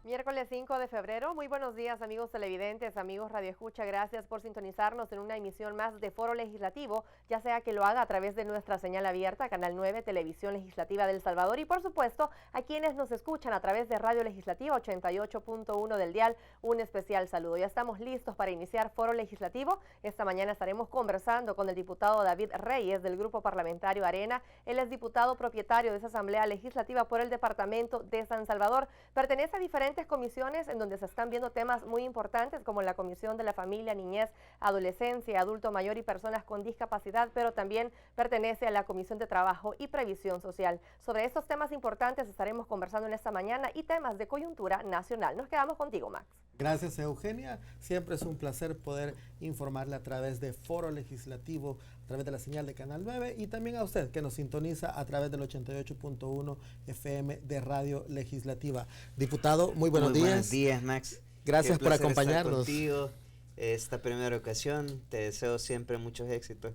Miércoles 5 de febrero, muy buenos días amigos televidentes, amigos radioescucha, gracias por sintonizarnos en una emisión más de Foro Legislativo, ya sea que lo haga a través de nuestra señal abierta, Canal 9, Televisión Legislativa del Salvador y por supuesto a quienes nos escuchan a través de Radio Legislativa 88.1 del dial, un especial saludo. Ya estamos listos para iniciar Foro Legislativo, esta mañana estaremos conversando con el diputado David Reyes del Grupo Parlamentario Arena, él es diputado propietario de esa Asamblea Legislativa por el Departamento de San Salvador, pertenece a diferentes comisiones en donde se están viendo temas muy importantes como la Comisión de la Familia, Niñez, Adolescencia, Adulto Mayor y Personas con Discapacidad, pero también pertenece a la Comisión de Trabajo y Previsión Social. Sobre estos temas importantes estaremos conversando en esta mañana y temas de coyuntura nacional. Nos quedamos contigo, Max. Gracias, Eugenia. Siempre es un placer poder informarle a través de Foro Legislativo, a través de la señal de Canal 9 y también a usted que nos sintoniza a través del 88.1 FM de Radio Legislativa. Diputado, muy buenos días. Buenos días, Max. Gracias por acompañarnos. Estar contigo esta primera ocasión. Te deseo siempre muchos éxitos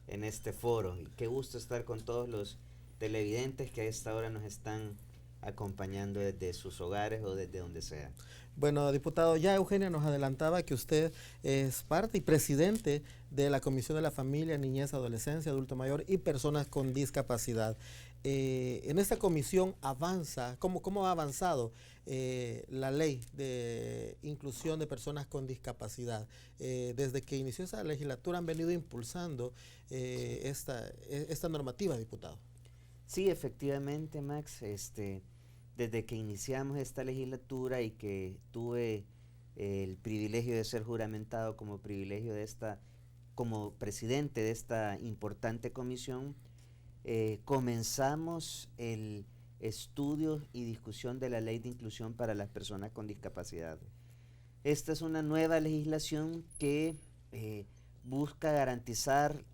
en este foro. Y qué gusto estar con todos los televidentes que a esta hora nos están acompañando desde sus hogares o desde donde sea. Bueno, diputado, ya Eugenia nos adelantaba que usted es parte y presidente de la Comisión de la Familia, Niñez, Adolescencia, Adulto Mayor y Personas con Discapacidad. En esta comisión avanza, ¿cómo ha avanzado la ley de inclusión de personas con discapacidad? Desde que inició esa legislatura han venido impulsando esta normativa, diputado. Sí, efectivamente, Max, desde que iniciamos esta legislatura y que tuve el privilegio de ser juramentado como como presidente de esta importante comisión, comenzamos el estudio y discusión de la ley de inclusión para las personas con discapacidad. Esta es una nueva legislación que busca garantizar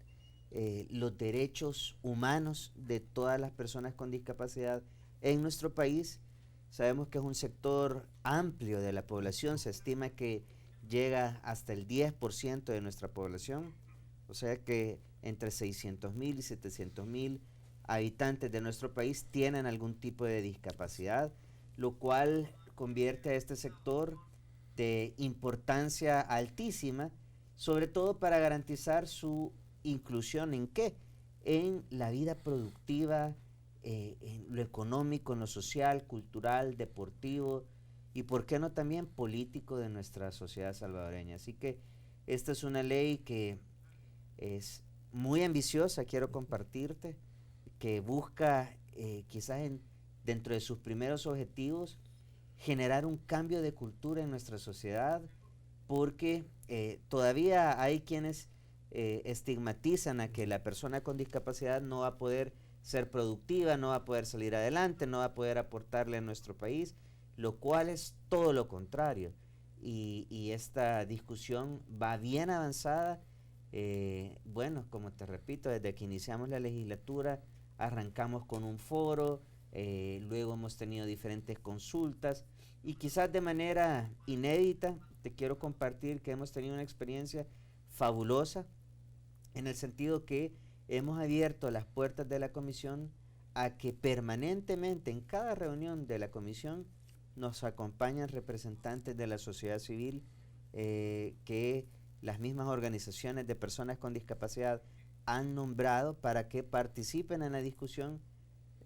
los derechos humanos de todas las personas con discapacidad en nuestro país. Sabemos que es un sector amplio de la población, se estima que llega hasta el 10% de nuestra población, o sea que entre 600,000 y 700,000 habitantes de nuestro país tienen algún tipo de discapacidad, lo cual convierte a este sector de importancia altísima, sobre todo para garantizar su inclusión ¿en qué? En la vida productiva, en lo económico, en lo social, cultural, deportivo y por qué no también político de nuestra sociedad salvadoreña. Así que esta es una ley que es muy ambiciosa, quiero compartirte, que busca dentro de sus primeros objetivos generar un cambio de cultura en nuestra sociedad, porque todavía hay quienes estigmatizan a que la persona con discapacidad no va a poder ser productiva, no va a poder salir adelante, no va a poder aportarle a nuestro país, lo cual es todo lo contrario. Y esta discusión va bien avanzada. Bueno, como te repito, desde que iniciamos la legislatura arrancamos con un foro, luego hemos tenido diferentes consultas y quizás de manera inédita te quiero compartir que hemos tenido una experiencia fabulosa en el sentido que hemos abierto las puertas de la comisión a que permanentemente en cada reunión de la comisión nos acompañan representantes de la sociedad civil, que las mismas organizaciones de personas con discapacidad han nombrado para que participen en la discusión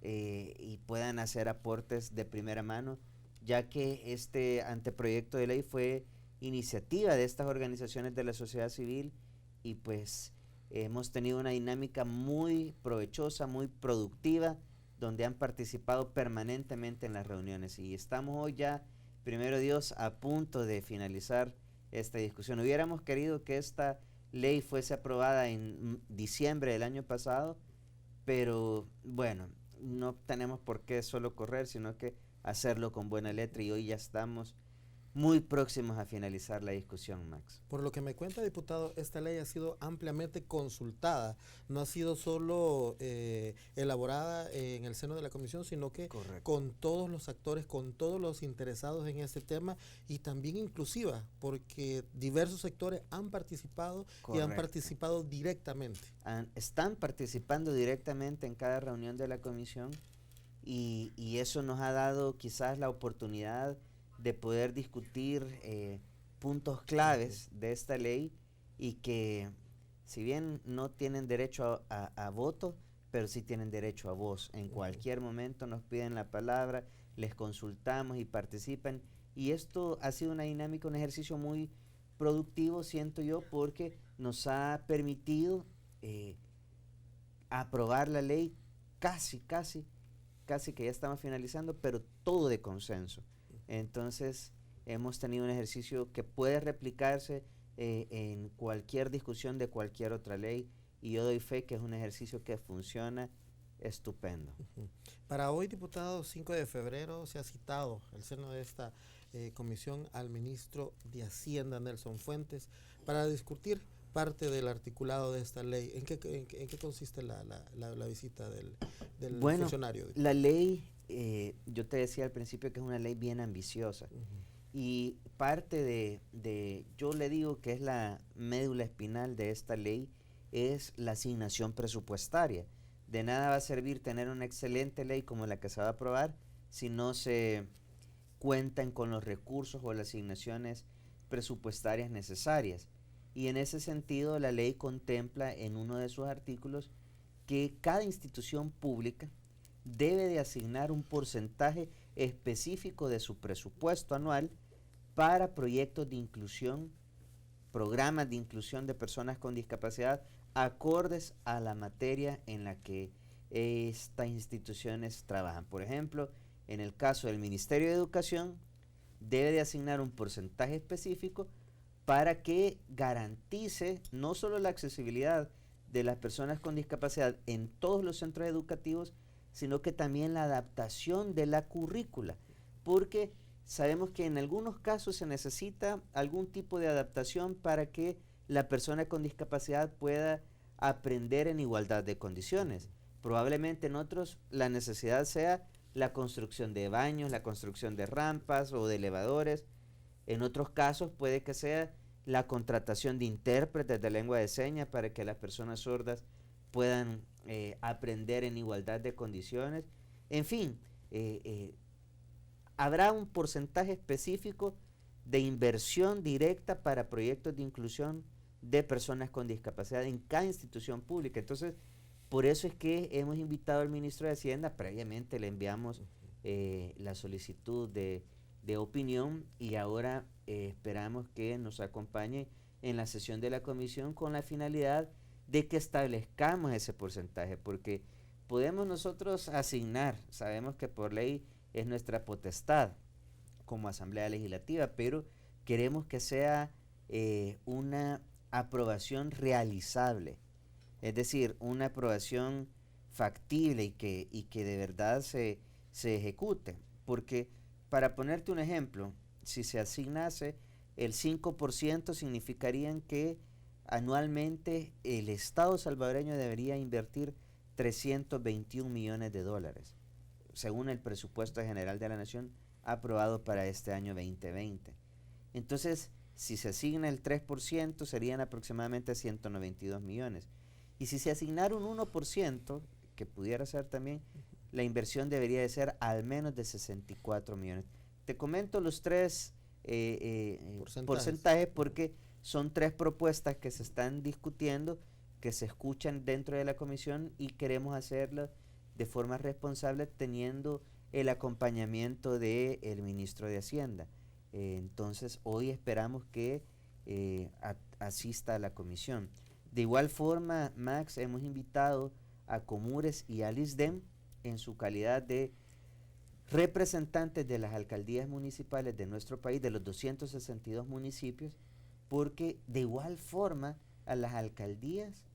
y puedan hacer aportes de primera mano, ya que este anteproyecto de ley fue iniciativa de estas organizaciones de la sociedad civil y pues hemos tenido una dinámica muy provechosa, muy productiva, donde han participado permanentemente en las reuniones y estamos hoy ya, primero Dios, a punto de finalizar esta discusión. Hubiéramos querido que esta ley fuese aprobada en diciembre del año pasado, pero bueno, no tenemos por qué solo correr, sino que hacerlo con buena letra y hoy ya estamos muy próximos a finalizar la discusión, Max. Por lo que me cuenta, diputado, esta ley ha sido ampliamente consultada, no ha sido solo elaborada en el seno de la comisión, sino que Correcto. Con todos los actores, con todos los interesados en este tema y también inclusiva, porque diversos sectores han participado. Correcto. Y han participado directamente. Están participando directamente en cada reunión de la comisión y eso nos ha dado quizás la oportunidad de poder discutir puntos claves de esta ley y que si bien no tienen derecho a voto, pero sí tienen derecho a voz. En cualquier momento nos piden la palabra, les consultamos y participan. Y esto ha sido una dinámica, un ejercicio muy productivo, siento yo, porque nos ha permitido aprobar la ley casi que ya estamos finalizando, pero todo de consenso. Entonces, hemos tenido un ejercicio que puede replicarse en cualquier discusión de cualquier otra ley, y yo doy fe que es un ejercicio que funciona estupendo. Para hoy, diputado, 5 de febrero, se ha citado al seno de esta comisión al ministro de Hacienda, Nelson Fuentes, para discutir parte del articulado de esta ley. ¿En qué consiste la visita del funcionario? La ley, yo te decía al principio que es una ley bien ambiciosa. Y parte yo le digo que es la médula espinal de esta ley, es la asignación presupuestaria. De nada va a servir tener una excelente ley como la que se va a aprobar si no se cuentan con los recursos o las asignaciones presupuestarias necesarias. Y en ese sentido, la ley contempla en uno de sus artículos que cada institución pública debe de asignar un porcentaje específico de su presupuesto anual para proyectos de inclusión, programas de inclusión de personas con discapacidad, acordes a la materia en la que estas instituciones trabajan. Por ejemplo, en el caso del Ministerio de Educación, debe de asignar un porcentaje específico para que garantice no solo la accesibilidad de las personas con discapacidad en todos los centros educativos, sino que también la adaptación de la currícula, porque sabemos que en algunos casos se necesita algún tipo de adaptación para que la persona con discapacidad pueda aprender en igualdad de condiciones. Probablemente en otros la necesidad sea la construcción de baños, la construcción de rampas o de elevadores. En otros casos puede que sea la contratación de intérpretes de lengua de señas para que las personas sordas puedan aprender en igualdad de condiciones. En fin, habrá un porcentaje específico de inversión directa para proyectos de inclusión de personas con discapacidad en cada institución pública. Entonces, por eso es que hemos invitado al ministro de Hacienda, previamente le enviamos la solicitud de opinión, y ahora esperamos que nos acompañe en la sesión de la comisión con la finalidad de que establezcamos ese porcentaje, porque podemos nosotros asignar, sabemos que por ley es nuestra potestad como Asamblea Legislativa, pero queremos que sea una aprobación realizable, es decir, una aprobación factible y que de verdad se ejecute, porque para ponerte un ejemplo, si se asignase el 5%, significarían que anualmente el Estado salvadoreño debería invertir 321 millones de dólares, según el presupuesto general de la Nación aprobado para este año 2020. Entonces, si se asigna el 3%, serían aproximadamente 192 millones. Y si se asignara un 1%, que pudiera ser también, la inversión debería de ser al menos de 64 millones. Te comento los tres porcentajes porque son tres propuestas que se están discutiendo, que se escuchan dentro de la comisión, y queremos hacerlo de forma responsable teniendo el acompañamiento del ministro de Hacienda. Entonces, hoy esperamos que asista a la comisión. De igual forma, Max, hemos invitado a Comures y al ISDEM en su calidad de representantes de las alcaldías municipales de nuestro país, de los 262 municipios, porque de igual forma a las alcaldías,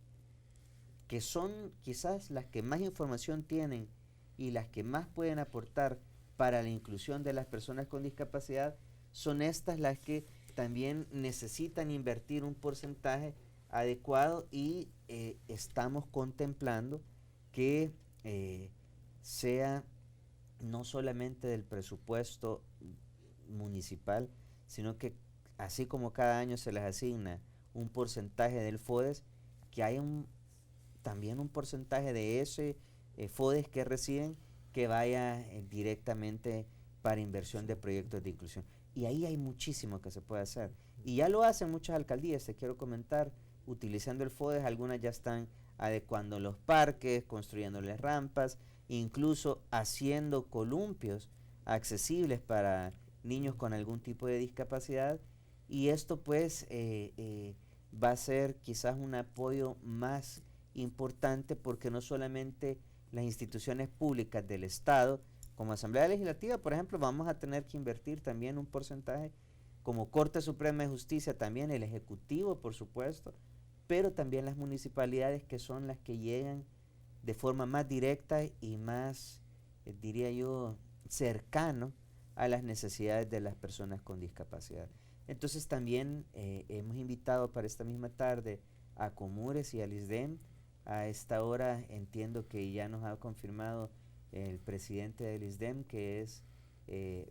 que son quizás las que más información tienen y las que más pueden aportar para la inclusión de las personas con discapacidad, son estas las que también necesitan invertir un porcentaje adecuado, y estamos contemplando que sea no solamente del presupuesto municipal, sino que así como cada año se les asigna un porcentaje del FODES, que haya también un porcentaje de ese FODES que reciben que vaya directamente para inversión de proyectos de inclusión. Y ahí hay muchísimo que se puede hacer. Y ya lo hacen muchas alcaldías, te quiero comentar, utilizando el FODES, algunas ya están adecuando los parques, construyéndoles rampas, incluso haciendo columpios accesibles para niños con algún tipo de discapacidad. Y esto pues va a ser quizás un apoyo más importante, porque no solamente las instituciones públicas del Estado, como Asamblea Legislativa, por ejemplo, vamos a tener que invertir también un porcentaje, como Corte Suprema de Justicia también, el Ejecutivo, por supuesto, pero también las municipalidades, que son las que llegan de forma más directa y más, diría yo, cercano a las necesidades de las personas con discapacidad. Entonces también hemos invitado para esta misma tarde a Comures y al ISDEM. A esta hora entiendo que ya nos ha confirmado el presidente del ISDEM, que es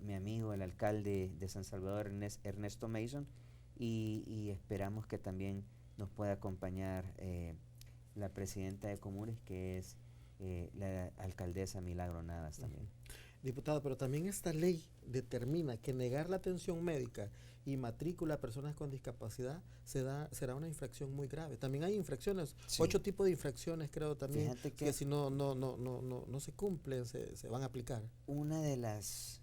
mi amigo, el alcalde de San Salvador, Ernesto Mason, y esperamos que también nos pueda acompañar la presidenta de Comures, que es la alcaldesa Milagro Navas también. Diputado, pero también esta ley determina que negar la atención médica y matrícula a personas con discapacidad será una infracción muy grave. También hay infracciones, sí. 8 tipos de infracciones, creo también. Fíjate que si no se cumplen, se van a aplicar. Una de las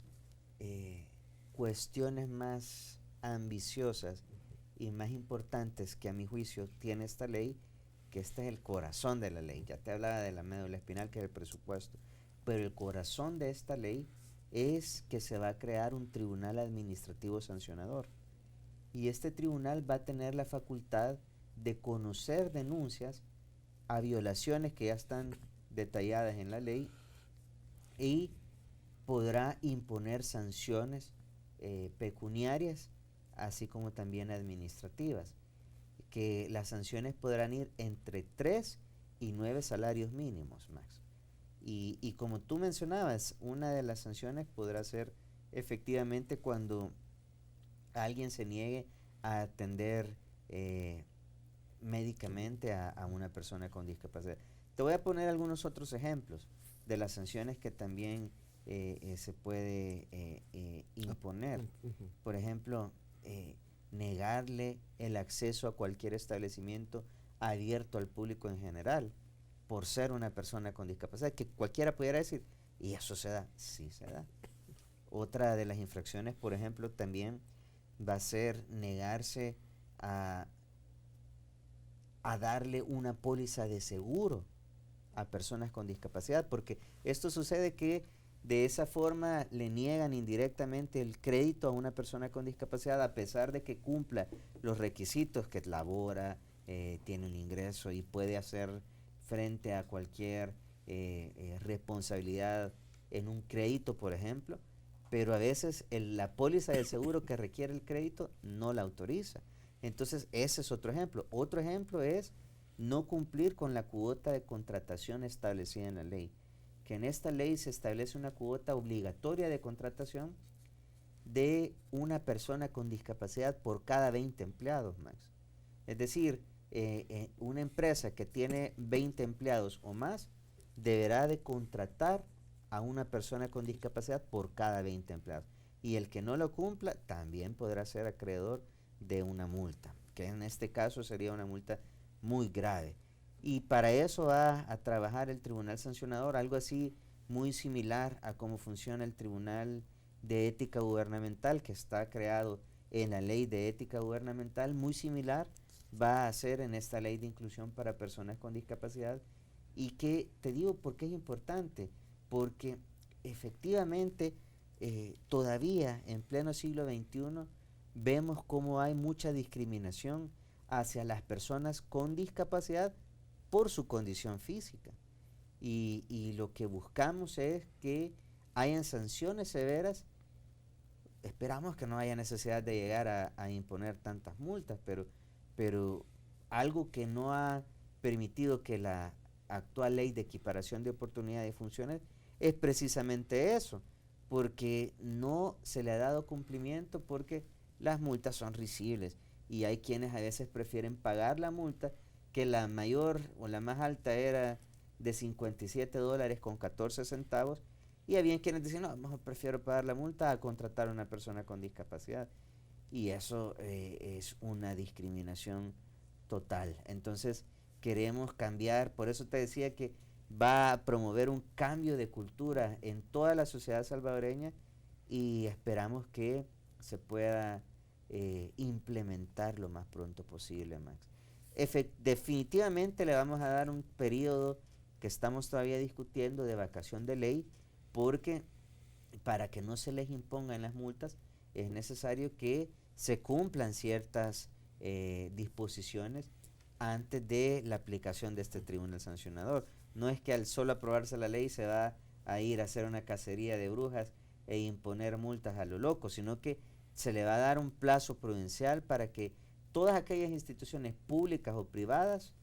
cuestiones más ambiciosas y más importantes que a mi juicio tiene esta ley, que este es el corazón de la ley. Ya te hablaba de la médula espinal, que es el presupuesto, pero el corazón de esta ley es que se va a crear un tribunal administrativo sancionador. Y este tribunal va a tener la facultad de conocer denuncias a violaciones que ya están detalladas en la ley, y podrá imponer sanciones pecuniarias, así como también administrativas, que las sanciones podrán ir entre 3 y 9 salarios mínimos, Max. Y como tú mencionabas, una de las sanciones podrá ser efectivamente cuando alguien se niegue a atender médicamente a una persona con discapacidad. Te voy a poner algunos otros ejemplos de las sanciones que también se puede imponer. Por ejemplo, negarle el acceso a cualquier establecimiento abierto al público en general, por ser una persona con discapacidad, que cualquiera pudiera decir, ¿y eso se da? Sí se da. Otra de las infracciones, por ejemplo, también va a ser negarse a darle una póliza de seguro a personas con discapacidad, porque esto sucede que de esa forma le niegan indirectamente el crédito a una persona con discapacidad, a pesar de que cumpla los requisitos, que labora, tiene un ingreso y puede hacer frente a cualquier responsabilidad en un crédito, por ejemplo, pero a veces la póliza del seguro que requiere el crédito no la autoriza. Entonces ese es otro ejemplo. Otro ejemplo es no cumplir con la cuota de contratación establecida en la ley, que en esta ley se establece una cuota obligatoria de contratación de una persona con discapacidad por cada 20 empleados, Max. Es decir, una empresa que tiene 20 empleados o más deberá de contratar a una persona con discapacidad por cada 20 empleados. Y el que no lo cumpla también podrá ser acreedor de una multa, que en este caso sería una multa muy grave. Y para eso va a trabajar el Tribunal Sancionador, algo así muy similar a cómo funciona el Tribunal de Ética Gubernamental, que está creado en la Ley de Ética Gubernamental. Muy similar va a ser en esta Ley de Inclusión para Personas con Discapacidad. Y que te digo por qué es importante, porque efectivamente todavía en pleno siglo XXI vemos cómo hay mucha discriminación hacia las personas con discapacidad por su condición física. Y lo que buscamos es que hayan sanciones severas. Esperamos que no haya necesidad de llegar a imponer tantas multas, pero algo que no ha permitido que la actual ley de equiparación de oportunidades y funciones es precisamente eso, porque no se le ha dado cumplimiento, porque las multas son risibles y hay quienes a veces prefieren pagar la multa, que la mayor o la más alta era de $57.14, Y había quienes dicen, no, mejor prefiero pagar la multa a contratar a una persona con discapacidad. Y eso es una discriminación total. Entonces, queremos cambiar, por eso te decía que va a promover un cambio de cultura en toda la sociedad salvadoreña y esperamos que se pueda implementar lo más pronto posible, Max. Definitivamente le vamos a dar un periodo que estamos todavía discutiendo de vacación de ley, porque para que no se les impongan las multas es necesario que se cumplan ciertas disposiciones antes de la aplicación de este tribunal sancionador. No es que al solo aprobarse la ley se va a ir a hacer una cacería de brujas e imponer multas a lo loco, sino que se le va a dar un plazo prudencial para que todas aquellas instituciones públicas o privadas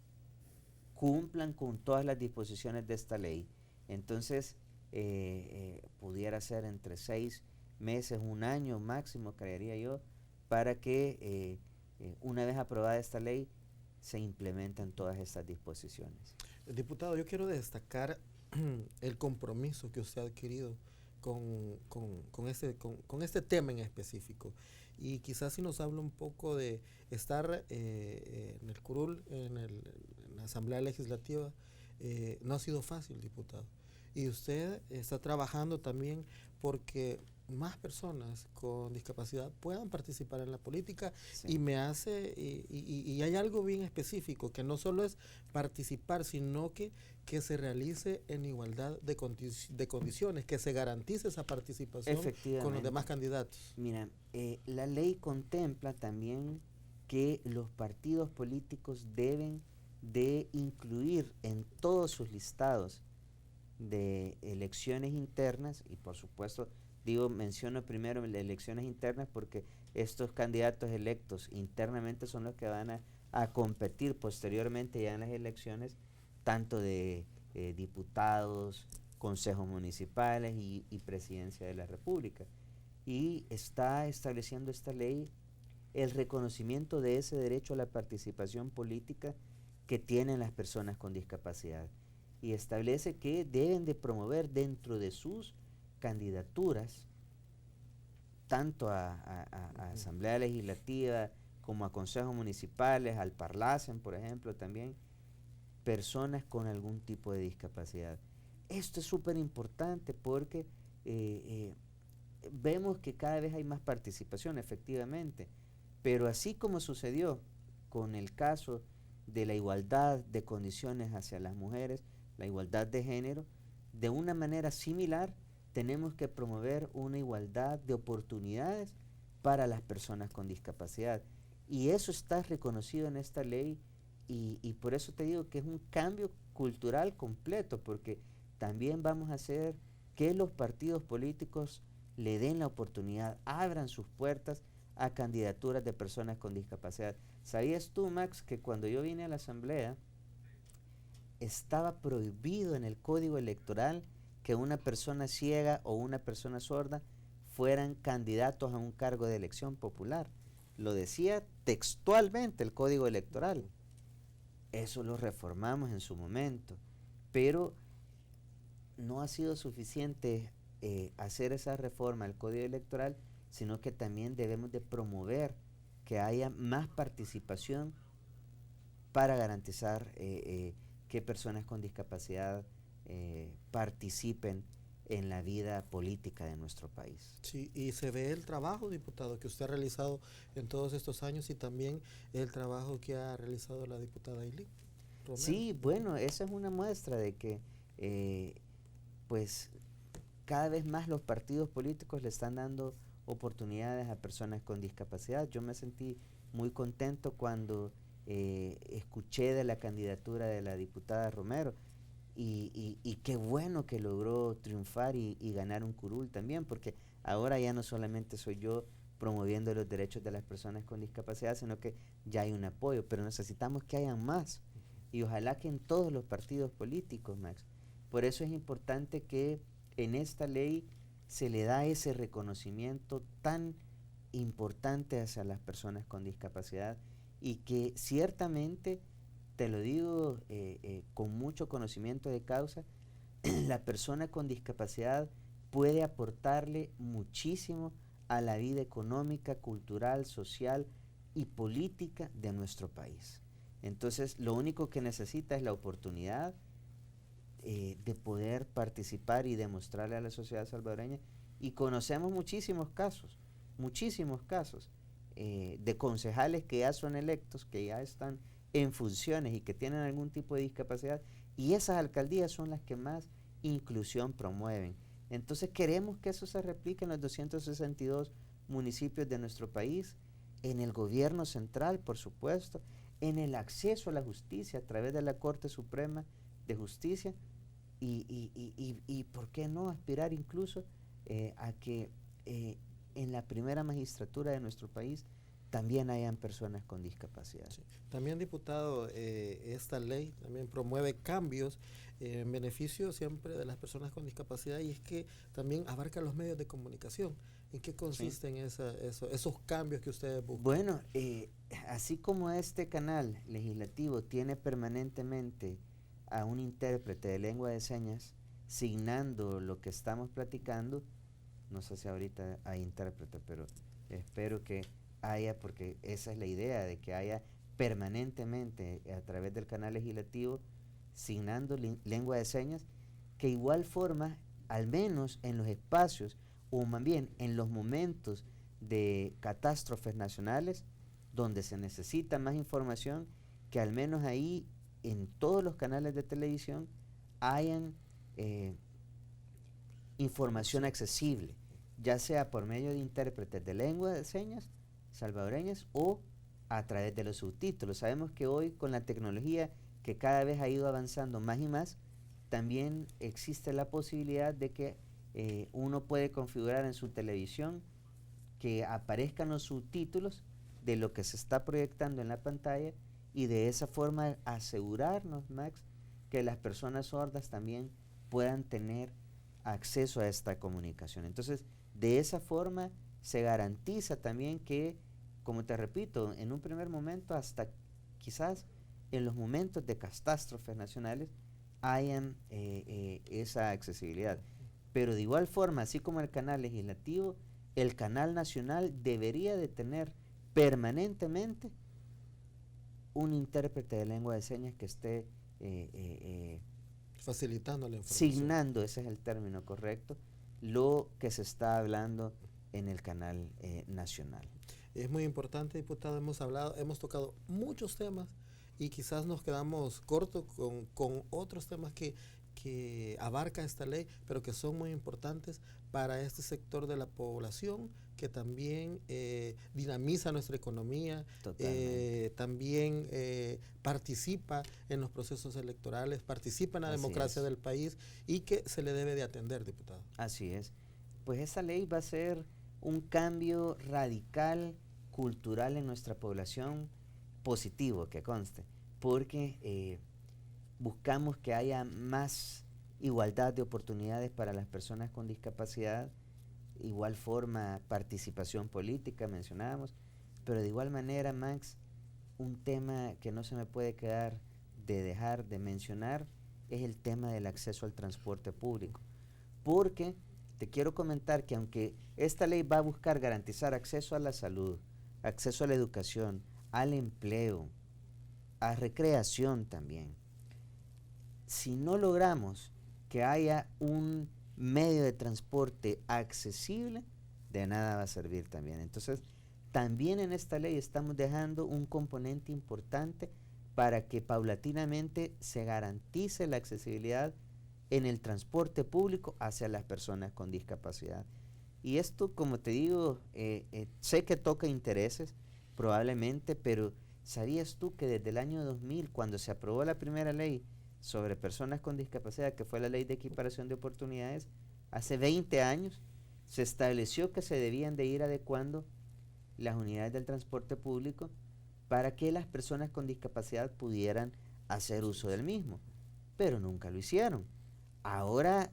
cumplan con todas las disposiciones de esta ley. Entonces, pudiera ser entre 6 meses, un año máximo, creería yo, para que una vez aprobada esta ley se implementen todas estas disposiciones. Diputado, yo quiero destacar el compromiso que usted ha adquirido con este tema en específico. Y quizás si nos habla un poco de estar en el curul, en la Asamblea Legislativa, no ha sido fácil, diputado. Y usted está trabajando también porque más personas con discapacidad puedan participar en la política. Sí. Y hay algo bien específico, que no solo es participar, sino que se realice en igualdad de condiciones, que se garantice esa participación con los demás candidatos. Mira, la ley contempla también que los partidos políticos deben de incluir en todos sus listados de elecciones internas, y por supuesto menciono primero las elecciones internas porque estos candidatos electos internamente son los que van a competir posteriormente ya en las elecciones, tanto de diputados, consejos municipales y presidencia de la República. Y está estableciendo esta ley el reconocimiento de ese derecho a la participación política que tienen las personas con discapacidad. Y establece que deben de promover dentro de sus candidaturas, tanto a Asamblea Legislativa como a consejos municipales, al Parlacen, por ejemplo, también, personas con algún tipo de discapacidad. Esto es súper importante porque vemos que cada vez hay más participación, efectivamente, pero así como sucedió con el caso de la igualdad de condiciones hacia las mujeres, la igualdad de género, de una manera similar tenemos que promover una igualdad de oportunidades para las personas con discapacidad. Y eso está reconocido en esta ley y por eso te digo que es un cambio cultural completo, porque también vamos a hacer que los partidos políticos le den la oportunidad, abran sus puertas a candidaturas de personas con discapacidad. ¿Sabías tú, Max, que cuando yo vine a la Asamblea estaba prohibido en el Código Electoral que una persona ciega o una persona sorda fueran candidatos a un cargo de elección popular? Lo decía textualmente el Código Electoral. Eso lo reformamos en su momento, pero no ha sido suficiente hacer esa reforma al Código Electoral, sino que también debemos de promover que haya más participación para garantizar que personas con discapacidad participen en la vida política de nuestro país. Sí, y se ve el trabajo, diputado, que usted ha realizado en todos estos años y también el trabajo que ha realizado la diputada Ailín Romero. Sí, bueno, esa es una muestra de que pues cada vez más los partidos políticos le están dando oportunidades a personas con discapacidad. Yo me sentí muy contento cuando escuché de la candidatura de la diputada Romero y qué bueno que logró triunfar y ganar un curul también, porque ahora ya no solamente soy yo promoviendo los derechos de las personas con discapacidad, sino que ya hay un apoyo, pero necesitamos que hayan más y ojalá que en todos los partidos políticos, Max. Por eso es importante que en esta ley se le da ese reconocimiento tan importante hacia las personas con discapacidad y que ciertamente, te lo digo con mucho conocimiento de causa, la persona con discapacidad puede aportarle muchísimo a la vida económica, cultural, social y política de nuestro país. Entonces, lo único que necesita es la oportunidad de poder participar y demostrarle a la sociedad salvadoreña. Y conocemos muchísimos casos de concejales que ya son electos, que ya están en funciones y que tienen algún tipo de discapacidad, y esas alcaldías son las que más inclusión promueven. Entonces queremos que eso se replique en los 262 municipios de nuestro país, en el gobierno central, por supuesto, en el acceso a la justicia a través de la Corte Suprema de Justicia, y ¿por qué no aspirar incluso a que en la primera magistratura de nuestro país también hayan personas con discapacidad? Sí. También, diputado, esta ley también promueve cambios en beneficio siempre de las personas con discapacidad, y es que también abarca los medios de comunicación. ¿En qué consisten esos cambios que ustedes buscan? Bueno, así como este canal legislativo tiene permanentemente a un intérprete de lengua de señas signando lo que estamos platicando, no sé si ahorita hay intérprete, pero espero que haya, porque esa es la idea, de que haya permanentemente a través del canal legislativo signando lengua de señas, que igual forma, al menos en los espacios, o más bien en los momentos de catástrofes nacionales, donde se necesita más información, que al menos ahí en todos los canales de televisión hayan información accesible, ya sea por medio de intérpretes de lengua de señas salvadoreñas o a través de los subtítulos. Sabemos que hoy, con la tecnología que cada vez ha ido avanzando más y más, también existe la posibilidad de que uno puede configurar en su televisión que aparezcan los subtítulos de lo que se está proyectando en la pantalla, y de esa forma asegurarnos, Max, que las personas sordas también puedan tener acceso a esta comunicación. Entonces, de esa forma se garantiza también que, como te repito, en un primer momento, hasta quizás en los momentos de catástrofes nacionales, hayan esa accesibilidad. Pero de igual forma, así como el canal legislativo, el canal nacional debería de tener permanentemente un intérprete de lengua de señas que esté facilitando la información, signando, ese es el término correcto, lo que se está hablando en el canal nacional. Es muy importante, diputado. Hemos tocado muchos temas y quizás nos quedamos cortos con otros temas que abarca esta ley, pero que son muy importantes para este sector de la población, que también dinamiza nuestra economía, también participa en los procesos electorales, participa en la democracia del país, y que se le debe de atender, diputado. Así es. Pues esa ley va a ser un cambio radical, cultural en nuestra población, positivo, que conste, porque buscamos que haya más igualdad de oportunidades para las personas con discapacidad, igual forma participación política, mencionábamos, pero de igual manera, Max, un tema que no se me puede dejar de mencionar es el tema del acceso al transporte público, porque te quiero comentar que aunque esta ley va a buscar garantizar acceso a la salud, acceso a la educación, al empleo, a recreación también, si no logramos que haya un medio de transporte accesible, de nada va a servir también. Entonces, también en esta ley estamos dejando un componente importante para que paulatinamente se garantice la accesibilidad en el transporte público hacia las personas con discapacidad. Y esto, como te digo, sé que toca intereses, probablemente, pero ¿sabías tú que desde el año 2000, cuando se aprobó la primera ley sobre personas con discapacidad, que fue la ley de equiparación de oportunidades, hace 20 años, se estableció que se debían de ir adecuando las unidades del transporte público para que las personas con discapacidad pudieran hacer uso del mismo? Pero nunca lo hicieron. Ahora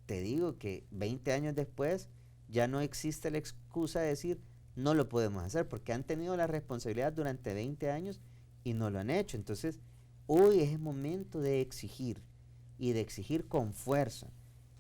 te digo que 20 años después ya no existe la excusa de decir no lo podemos hacer, porque han tenido la responsabilidad durante 20 años y no lo han hecho. Entonces, hoy es el momento de exigir, y de exigir con fuerza,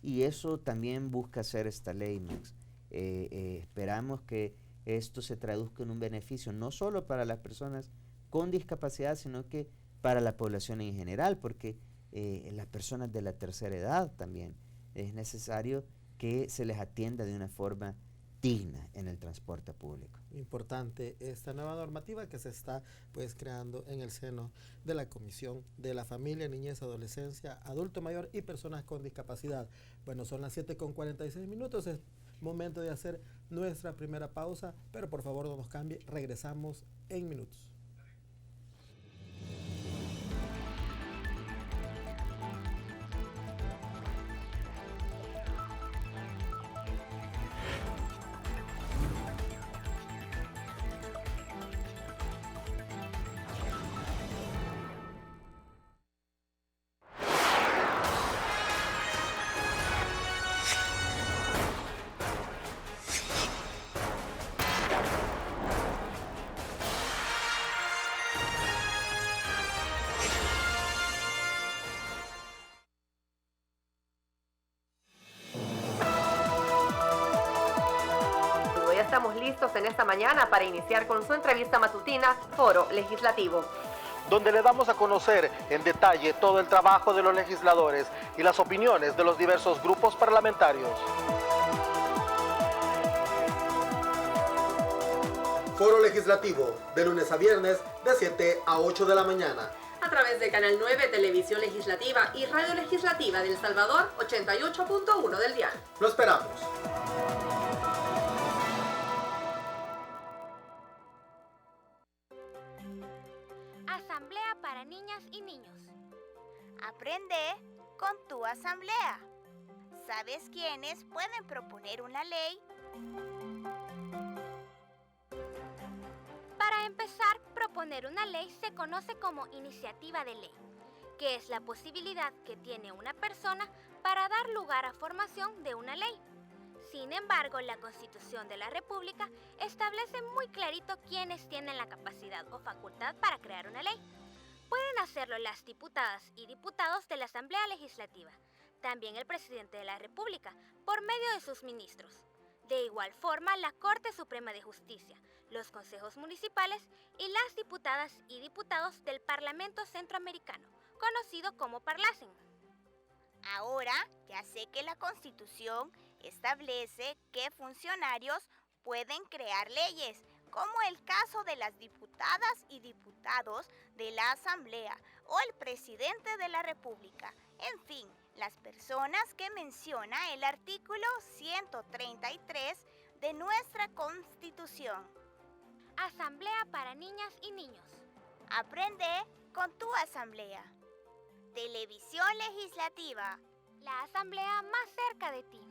Y eso también busca hacer esta ley, Max. Esperamos que esto se traduzca en un beneficio no solo para las personas con discapacidad, sino que para la población en general, porque las personas de la tercera edad también es necesario que se les atienda de una forma digna en el transporte público. Importante esta nueva normativa que se está pues creando en el seno de la Comisión de la Familia, Niñez, Adolescencia, Adulto Mayor y Personas con Discapacidad. Bueno, son las 7:46, es momento de hacer nuestra primera pausa, pero por favor no nos cambie, regresamos en minutos. Estamos listos en esta mañana para iniciar con su entrevista matutina Foro Legislativo, donde le damos a conocer en detalle todo el trabajo de los legisladores y las opiniones de los diversos grupos parlamentarios. Foro Legislativo, de lunes a viernes, de 7 a 8 de la mañana. A través de Canal 9, Televisión Legislativa y Radio Legislativa de El Salvador, 88.1 del dial. Lo esperamos. Asamblea para niñas y niños. Aprende con tu asamblea. ¿Sabes quiénes pueden proponer una ley? Para empezar, proponer una ley se conoce como iniciativa de ley, que es la posibilidad que tiene una persona para dar lugar a formación de una ley. Sin embargo, la Constitución de la República establece muy clarito quiénes tienen la capacidad o facultad para crear una ley. Pueden hacerlo las diputadas y diputados de la Asamblea Legislativa, también el presidente de la República, por medio de sus ministros. De igual forma, la Corte Suprema de Justicia, los consejos municipales y las diputadas y diputados del Parlamento Centroamericano, conocido como Parlacen. Ahora ya sé que la Constitución establece que funcionarios pueden crear leyes, como el caso de las diputadas y diputados de la Asamblea o el presidente de la República. En fin, las personas que menciona el artículo 133 de nuestra Constitución. Asamblea para niñas y niños. Aprende con tu asamblea. Televisión Legislativa. La asamblea más cerca de ti.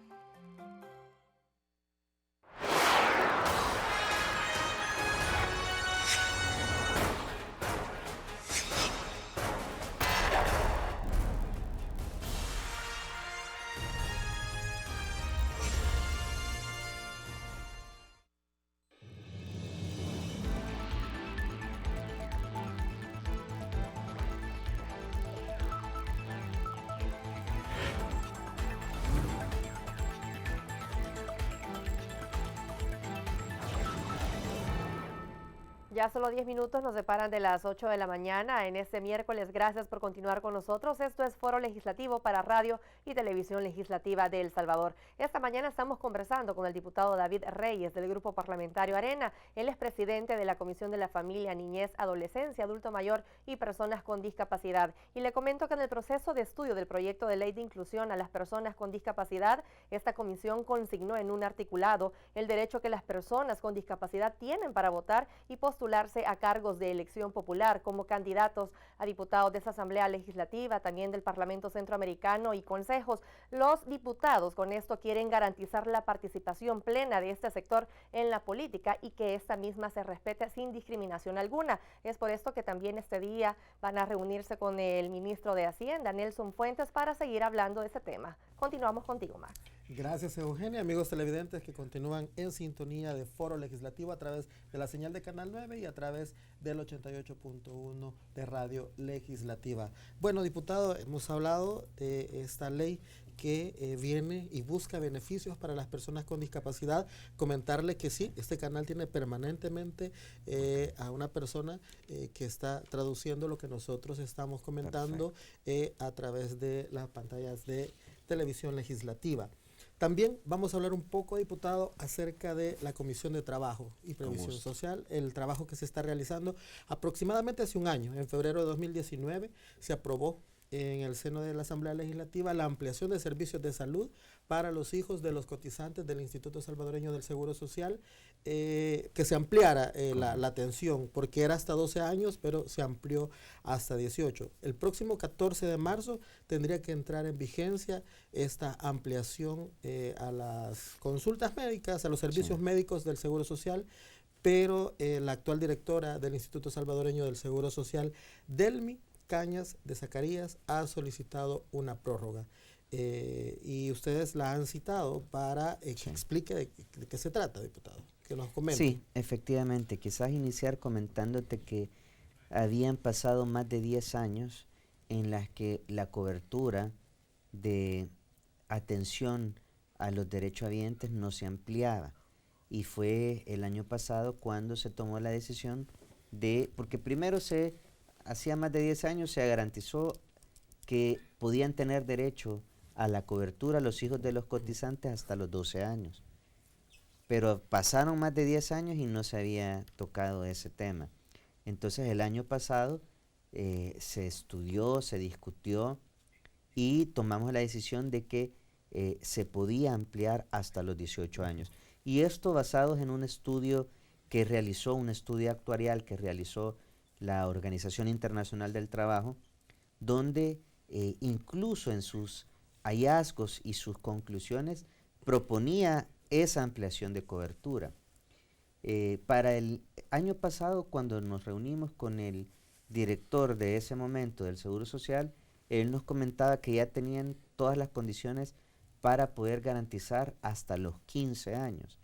Ya solo 10 minutos nos separan de las 8 de la mañana en este miércoles. Gracias por continuar con nosotros. Esto es Foro Legislativo para Radio y Televisión Legislativa de El Salvador. Esta mañana estamos conversando con el diputado David Reyes del Grupo Parlamentario Arena. Él es presidente de la Comisión de la Familia, Niñez, Adolescencia, Adulto Mayor y Personas con Discapacidad. Y le comento que en el proceso de estudio del proyecto de ley de inclusión a las personas con discapacidad, esta comisión consignó en un articulado el derecho que las personas con discapacidad tienen para votar y postularse a cargos de elección popular como candidatos a diputados de esa Asamblea Legislativa, también del Parlamento Centroamericano y consejos. Los diputados con esto quieren garantizar la participación plena de este sector en la política y que esta misma se respete sin discriminación alguna. Es por esto que también este día van a reunirse con el ministro de Hacienda, Nelson Fuentes, para seguir hablando de ese tema. Continuamos contigo, Max. Gracias, Eugenia. Amigos televidentes que continúan en sintonía de Foro Legislativo a través de la señal de Canal 9 y a través del 88.1 de Radio Legislativa. Bueno, diputado, hemos hablado de esta ley que viene y busca beneficios para las personas con discapacidad. Comentarle que sí, este canal tiene permanentemente a una persona que está traduciendo lo que nosotros estamos comentando a través de las pantallas de televisión legislativa. También vamos a hablar un poco, diputado, acerca de la Comisión de Trabajo y Previsión Social, el trabajo que se está realizando aproximadamente hace un año. En febrero de 2019 se aprobó en el seno de la Asamblea Legislativa la ampliación de servicios de salud para los hijos de los cotizantes del Instituto Salvadoreño del Seguro Social, que se ampliara la atención, porque era hasta 12 años, pero se amplió hasta 18. El próximo 14 de marzo tendría que entrar en vigencia esta ampliación a las consultas médicas, a los servicios médicos del Seguro Social, pero la actual directora del Instituto Salvadoreño del Seguro Social, Delmi Cañas de Zacarías, ha solicitado una prórroga. Y ustedes la han citado para que explique de qué se trata, diputado, que nos comente. Sí, efectivamente, quizás iniciar comentándote que habían pasado más de 10 años en las que la cobertura de atención a los derechohabientes no se ampliaba, y fue el año pasado cuando se tomó la decisión porque primero hacía más de 10 años se garantizó que podían tener derecho a la cobertura los hijos de los cotizantes hasta los 12 años. Pero pasaron más de 10 años y no se había tocado ese tema. Entonces el año pasado se estudió, se discutió y tomamos la decisión de que se podía ampliar hasta los 18 años. Y esto basados en un estudio un estudio actuarial que realizó la Organización Internacional del Trabajo, donde incluso en sus hallazgos y sus conclusiones proponía esa ampliación de cobertura. Para el año pasado, cuando nos reunimos con el director de ese momento del Seguro Social, él nos comentaba que ya tenían todas las condiciones para poder garantizar hasta los 15 años.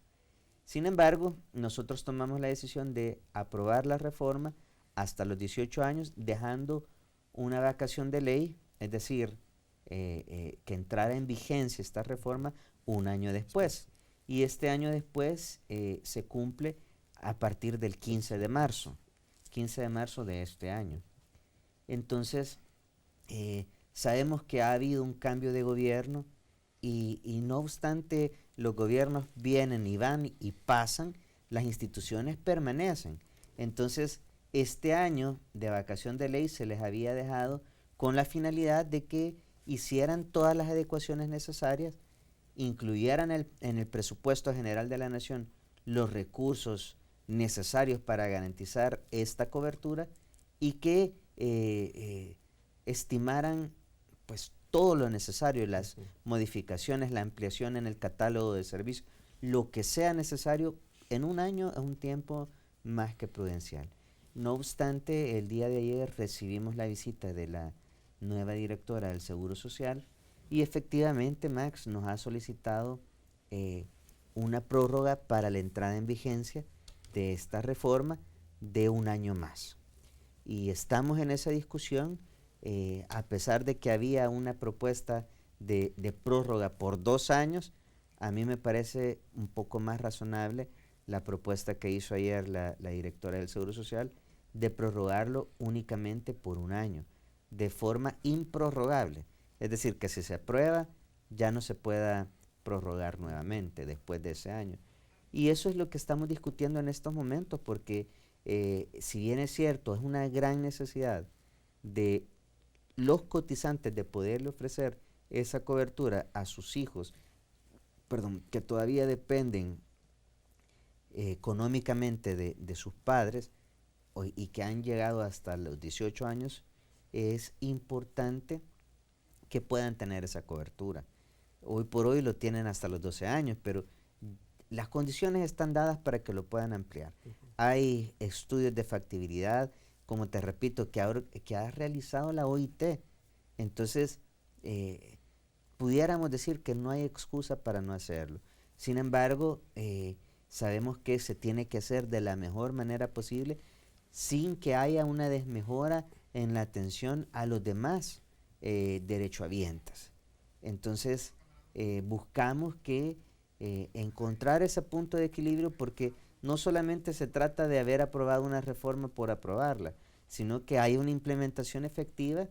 Sin embargo, nosotros tomamos la decisión de aprobar la reforma hasta los 18 años, dejando una vacación de ley, es decir, que entrara en vigencia esta reforma un año después. Y este año después se cumple a partir del 15 de marzo de este año. Entonces, sabemos que ha habido un cambio de gobierno y no obstante los gobiernos vienen y van y pasan, las instituciones permanecen. Entonces, este año de vacación de ley se les había dejado con la finalidad de que hicieran todas las adecuaciones necesarias, incluyeran en el presupuesto general de la Nación los recursos necesarios para garantizar esta cobertura y que estimaran pues todo lo necesario, las modificaciones, la ampliación en el catálogo de servicios, lo que sea necesario en un año es un tiempo más que prudencial. No obstante, el día de ayer recibimos la visita de la nueva directora del Seguro Social y efectivamente Max nos ha solicitado una prórroga para la entrada en vigencia de esta reforma de un año más. Y estamos en esa discusión, a pesar de que había una propuesta de prórroga por 2 años, a mí me parece un poco más razonable la propuesta que hizo ayer la directora del Seguro Social de prorrogarlo únicamente por un año, de forma improrrogable. Es decir, que si se aprueba, ya no se pueda prorrogar nuevamente después de ese año. Y eso es lo que estamos discutiendo en estos momentos, porque si bien es cierto, es una gran necesidad de los cotizantes de poderle ofrecer esa cobertura a sus hijos, que todavía dependen económicamente de sus padres y que han llegado hasta los 18 años, es importante que puedan tener esa cobertura. Hoy por hoy lo tienen hasta los 12 años, pero las condiciones están dadas para que lo puedan ampliar. Hay estudios de factibilidad, como te repito, que ha realizado la OIT. Entonces, pudiéramos decir que no hay excusa para no hacerlo. Sin embargo, sabemos que se tiene que hacer de la mejor manera posible sin que haya una desmejora en la atención a los demás derechohabientes. Entonces, buscamos que encontrar ese punto de equilibrio, porque no solamente se trata de haber aprobado una reforma por aprobarla, sino que hay una implementación efectiva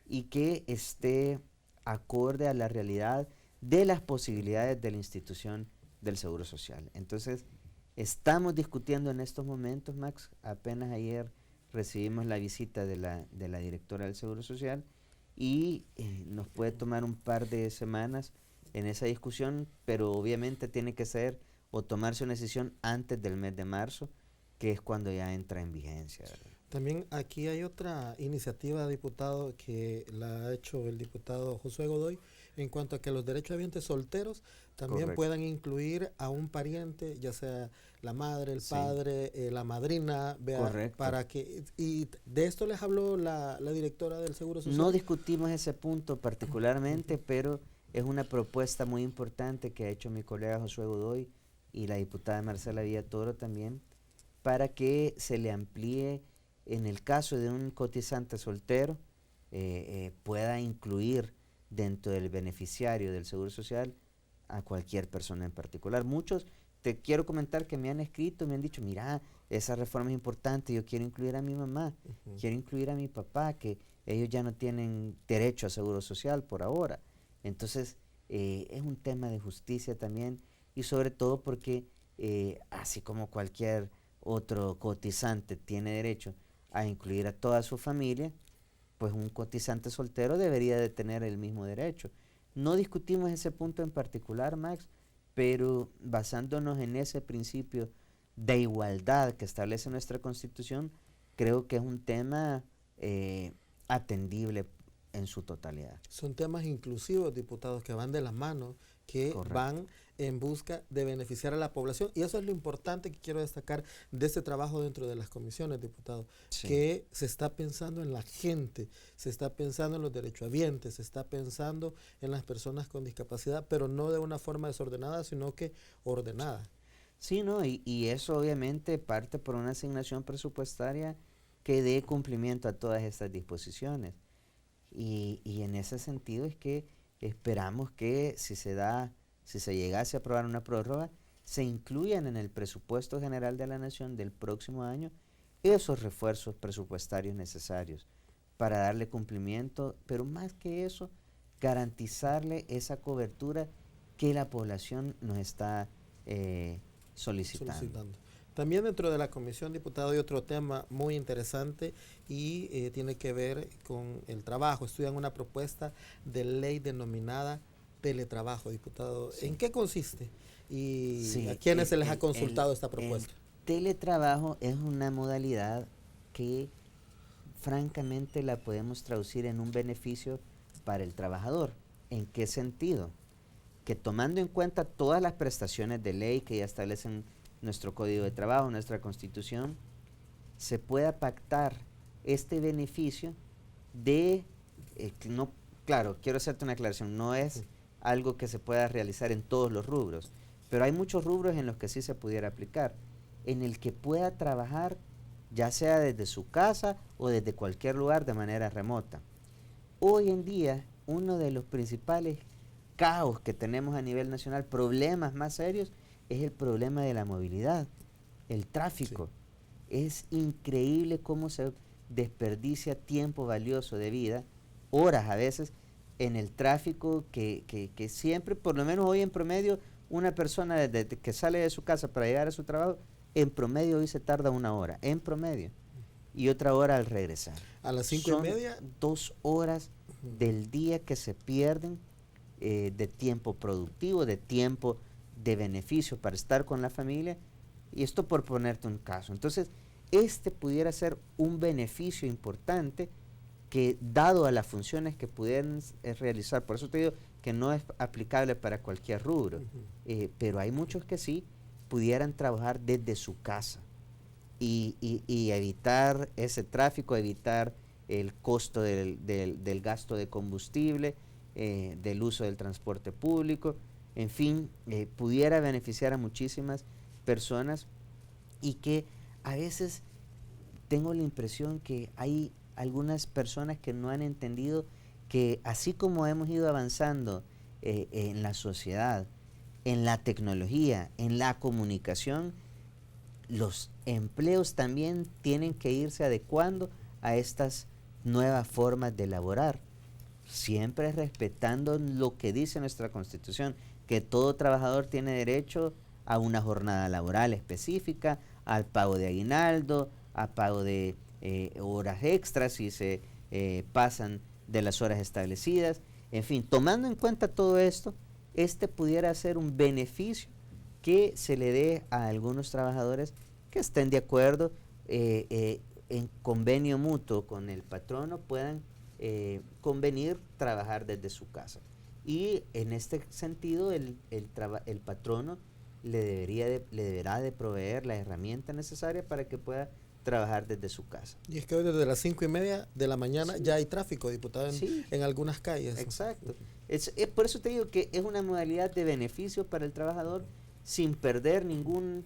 y que esté acorde a la realidad de las posibilidades de la institución del Seguro Social. Entonces, estamos discutiendo en estos momentos, Max. Apenas ayer recibimos la visita de la directora del Seguro Social y nos puede tomar un par de semanas en esa discusión, pero obviamente tiene que ser o tomarse una decisión antes del mes de marzo, que es cuando ya entra en vigencia, ¿verdad? También aquí hay otra iniciativa, diputado, que la ha hecho el diputado Josué Godoy, en cuanto a que los derechohabientes solteros también Correcto. puedan incluir a un pariente, ya sea la madre, el Sí. padre, la madrina, Correcto. para que, y de esto les habló la directora del Seguro Social. No discutimos ese punto particularmente, pero es una propuesta muy importante que ha hecho mi colega Josué Godoy y la diputada Marcela Villatoro también, para que se le amplíe, en el caso de un cotizante soltero, pueda incluir dentro del beneficiario del Seguro Social a cualquier persona en particular. Muchos, te quiero comentar, que me han escrito, me han dicho, mira, esa reforma es importante, yo quiero incluir a mi mamá, quiero incluir a mi papá, que ellos ya no tienen derecho a Seguro Social por ahora. Entonces, es un tema de justicia también, y sobre todo porque, así como cualquier otro cotizante tiene derecho a incluir a toda su familia, pues un cotizante soltero debería de tener el mismo derecho. No discutimos ese punto en particular, Max, pero basándonos en ese principio de igualdad que establece nuestra Constitución, creo que es un tema atendible en su totalidad. Son temas inclusivos, diputados, que van de la mano, que Correcto. van en busca de beneficiar a la población. Y eso es lo importante que quiero destacar de este trabajo dentro de las comisiones, diputados, Sí. que se está pensando en la gente, se está pensando en los derechohabientes, se está pensando en las personas con discapacidad, pero no de una forma desordenada, sino que ordenada. Sí, ¿no? Y eso obviamente parte por una asignación presupuestaria que dé cumplimiento a todas estas disposiciones. Y en ese sentido es que esperamos que si se llegase a aprobar una prórroga, se incluyan en el presupuesto general de la Nación del próximo año esos refuerzos presupuestarios necesarios para darle cumplimiento, pero más que eso, garantizarle esa cobertura que la población nos está solicitando. También dentro de la comisión, diputado, hay otro tema muy interesante y tiene que ver con el trabajo. Estudian una propuesta de ley denominada teletrabajo, diputado. Sí. ¿En qué consiste? ¿Y Sí, a quiénes se les ha consultado esta propuesta? El teletrabajo es una modalidad que francamente la podemos traducir en un beneficio para el trabajador. ¿En qué sentido? Que tomando en cuenta todas las prestaciones de ley que ya establecen nuestro Código de Trabajo, nuestra Constitución, se pueda pactar este beneficio de, no, claro, quiero hacerte una aclaración, no es algo que se pueda realizar en todos los rubros, pero hay muchos rubros en los que sí se pudiera aplicar, en el que pueda trabajar ya sea desde su casa o desde cualquier lugar de manera remota. Hoy en día, uno de los principales caos que tenemos a nivel nacional, problemas más serios, es el problema de la movilidad, el tráfico. Sí. Es increíble cómo se desperdicia tiempo valioso de vida, horas a veces, en el tráfico que siempre, por lo menos hoy en promedio, una persona desde que sale de su casa para llegar a su trabajo, en promedio hoy se tarda 1 hora, en promedio, y otra hora al regresar. A las 5:30. 2 horas del día que se pierden de tiempo productivo, de tiempo de beneficio para estar con la familia, y esto por ponerte un caso. Entonces, este pudiera ser un beneficio importante que, dado a las funciones que pudieran realizar, por eso te digo que no es aplicable para cualquier rubro, pero hay muchos que sí pudieran trabajar desde su casa y evitar ese tráfico, evitar el costo del gasto de combustible, del uso del transporte público, en fin, pudiera beneficiar a muchísimas personas, y que a veces tengo la impresión que hay algunas personas que no han entendido que así como hemos ido avanzando en la sociedad, en la tecnología, en la comunicación, los empleos también tienen que irse adecuando a estas nuevas formas de laborar, siempre respetando lo que dice nuestra Constitución, que todo trabajador tiene derecho a una jornada laboral específica, al pago de aguinaldo, a pago de horas extras si se pasan de las horas establecidas. En fin, tomando en cuenta todo esto, este pudiera ser un beneficio que se le dé a algunos trabajadores que estén de acuerdo en convenio mutuo con el patrono, puedan convenir trabajar desde su casa. Y en este sentido el patrono le deberá de proveer la herramienta necesaria para que pueda trabajar desde su casa. Y es que hoy desde las 5:30 de la mañana sí. ya hay tráfico, diputado, sí. en algunas calles. Exacto. Es por eso te digo que es una modalidad de beneficio para el trabajador sin perder ningún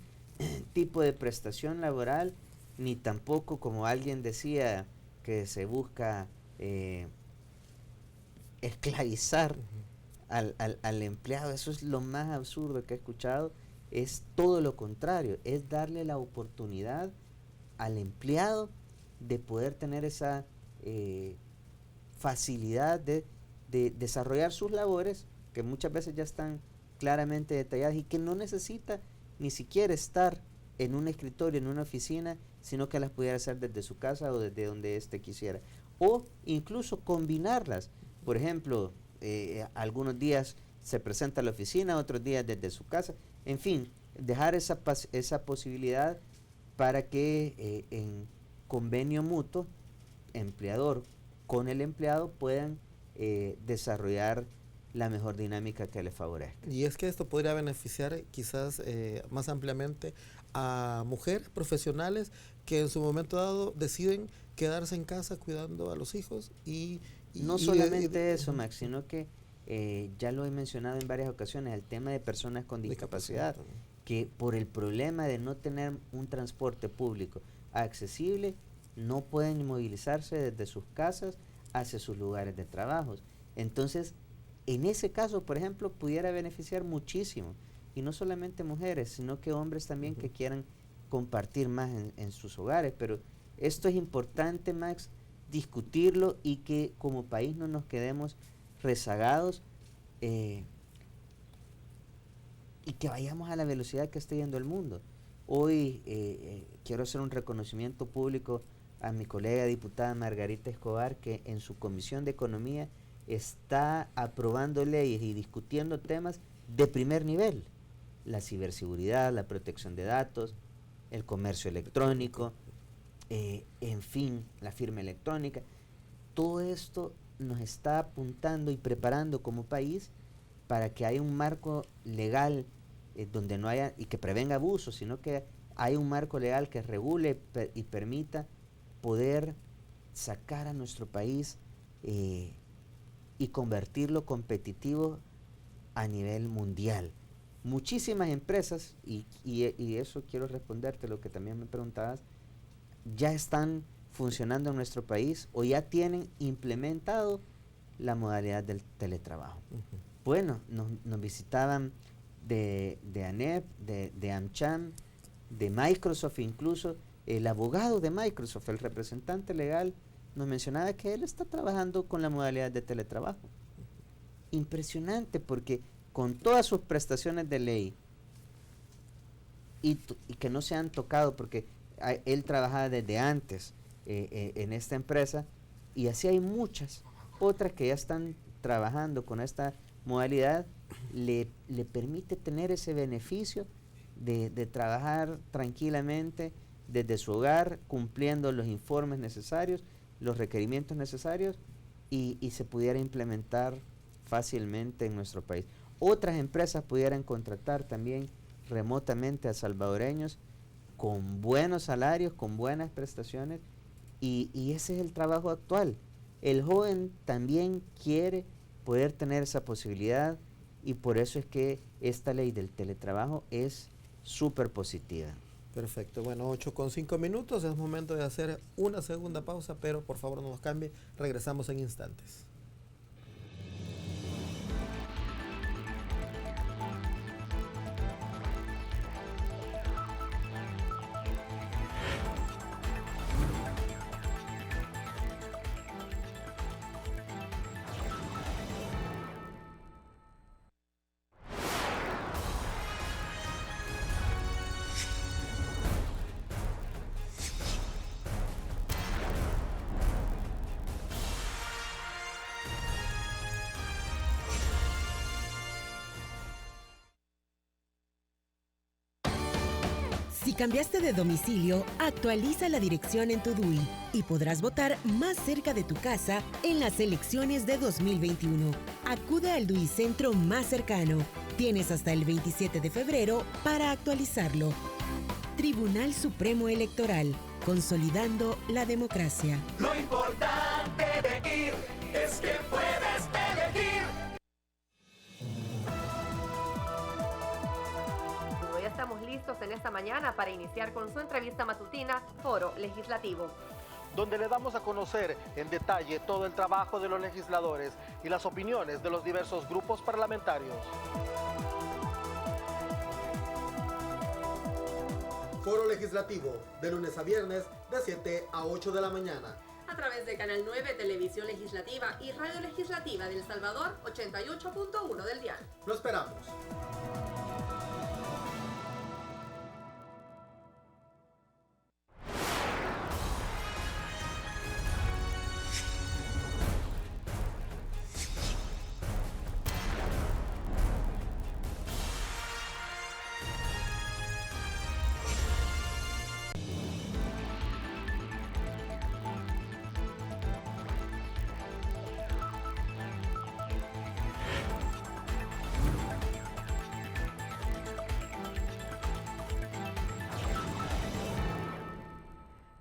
tipo de prestación laboral, ni tampoco, como alguien decía, que se busca esclavizar al empleado. Eso es lo más absurdo que he escuchado. Es todo lo contrario, es darle la oportunidad al empleado de poder tener esa facilidad de desarrollar sus labores, que muchas veces ya están claramente detalladas y que no necesita ni siquiera estar en un escritorio, en una oficina, sino que las pudiera hacer desde su casa o desde donde éste quisiera. O incluso combinarlas. Por ejemplo, algunos días se presenta a la oficina, otros días desde su casa. En fin, dejar esa posibilidad para que en convenio mutuo, empleador con el empleado, puedan desarrollar la mejor dinámica que les favorezca. Y es que esto podría beneficiar quizás más ampliamente a mujeres profesionales que en su momento dado deciden quedarse en casa cuidando a los hijos no solamente eso, Max, sino que ya lo he mencionado en varias ocasiones, el tema de personas con discapacidad, que por el problema de no tener un transporte público accesible, no pueden movilizarse desde sus casas hacia sus lugares de trabajo. Entonces, en ese caso, por ejemplo, pudiera beneficiar muchísimo, y no solamente mujeres, sino que hombres también que quieran compartir más en sus hogares. Pero esto es importante, Max, discutirlo, y que como país no nos quedemos rezagados y que vayamos a la velocidad que está yendo el mundo. Hoy quiero hacer un reconocimiento público a mi colega diputada Margarita Escobar, que en su Comisión de Economía está aprobando leyes y discutiendo temas de primer nivel: la ciberseguridad, la protección de datos, el comercio electrónico, en fin, la firma electrónica. Todo esto nos está apuntando y preparando como país para que haya un marco legal donde no haya, y que prevenga abusos, sino que haya un marco legal que regule y permita poder sacar a nuestro país y convertirlo competitivo a nivel mundial. Muchísimas empresas, y eso quiero responderte lo que también me preguntabas, ya están funcionando en nuestro país o ya tienen implementado la modalidad del teletrabajo. Bueno, nos visitaban de ANEP, de AmCham, de Microsoft, incluso el abogado de Microsoft, el representante legal, nos mencionaba que él está trabajando con la modalidad de teletrabajo. Impresionante, porque con todas sus prestaciones de ley y que no se han tocado, porque él trabajaba desde antes en esta empresa, y así hay muchas otras que ya están trabajando con esta modalidad, le permite tener ese beneficio de trabajar tranquilamente desde su hogar, cumpliendo los informes necesarios, los requerimientos necesarios, y se pudiera implementar fácilmente en nuestro país. Otras empresas pudieran contratar también remotamente a salvadoreños con buenos salarios, con buenas prestaciones, y ese es el trabajo actual. El joven también quiere poder tener esa posibilidad, y por eso es que esta ley del teletrabajo es súper positiva. Perfecto, bueno, 8:05, es momento de hacer una segunda pausa, pero por favor no nos cambie, regresamos en instantes. Si cambiaste de domicilio, actualiza la dirección en tu DUI y podrás votar más cerca de tu casa en las elecciones de 2021. Acude al DUI Centro más cercano. Tienes hasta el 27 de febrero para actualizarlo. Tribunal Supremo Electoral, consolidando la democracia. Lo importante de ir es que puedes elegir. Ya estamos listos en esta mañana para iniciar con su entrevista matutina Foro Legislativo, donde le damos a conocer en detalle todo el trabajo de los legisladores y las opiniones de los diversos grupos parlamentarios. Foro Legislativo, de lunes a viernes, de 7 a 8 de la mañana. a través de Canal 9, Televisión Legislativa y Radio Legislativa de El Salvador, 88.1 del dial. Lo esperamos.